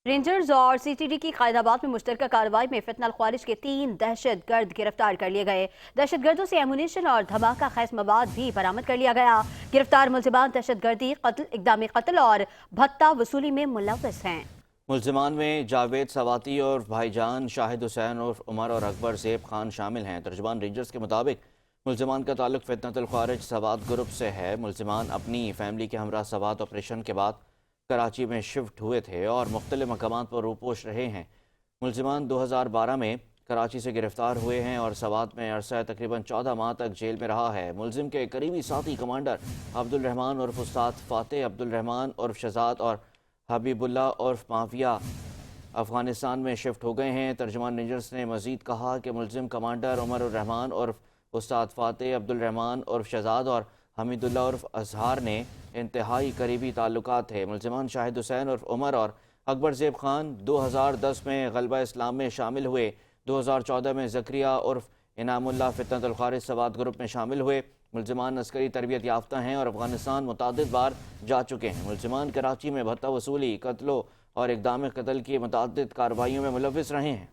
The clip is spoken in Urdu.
رینجرز اور CTD کی قائدآباد میں مشترکہ کارروائی میں فتنہ الخوارج کے 3 دہشت گرد گرفتار کر لیے گئے۔ دہشت گردوں سے ایمونیشن اور دھماکہ خیز مواد بھی برآمد کر لیا گیا۔ گرفتار ملزمان دہشت گردی، اقدام قتل اور بھتہ وصولی میں ملوث ہیں۔ ملزمان میں جاوید سواتی اور بھائی جان شاہد حسین اور عمر اور اکبر زیب خان شامل ہیں۔ ترجمان رینجرز کے مطابق ملزمان کا تعلق فتنہ الخوارج سوات گروپ سے ہے۔ ملزمان اپنی فیملی کے ہمراہ سوات آپریشن کے بعد کراچی میں شفٹ ہوئے تھے اور مختلف مقامات پر روپوش رہے ہیں۔ ملزمان 2012 میں کراچی سے گرفتار ہوئے ہیں اور سوات میں عرصہ تقریباً 14 ماہ تک جیل میں رہا ہے۔ ملزم کے قریبی ساتھی کمانڈر عبدالرحمان عرف استاد فاتح، عبدالرحمان عرف شہزاد اور حبیب اللہ عرف مافیا افغانستان میں شفٹ ہو گئے ہیں۔ ترجمان رینجرز نے مزید کہا کہ ملزم کمانڈر عمر الرحمان عرف استاد فاتح، عبدالرحمان عرف شہزاد اور حمید اللہ عرف اظہار نے انتہائی قریبی تعلقات تھے۔ ملزمان شاہد حسین عرف عمر اور اکبر زیب خان 2010 میں غلبہ اسلام میں شامل ہوئے۔ 2014 میں زکریا عرف انعام اللہ فتنہ الخوارج سوات گروپ میں شامل ہوئے۔ ملزمان عسکری تربیت یافتہ ہیں اور افغانستان متعدد بار جا چکے ہیں۔ ملزمان کراچی میں بھتہ وصولی، قتلوں اور اقدام قتل کی متعدد کارروائیوں میں ملوث رہے ہیں۔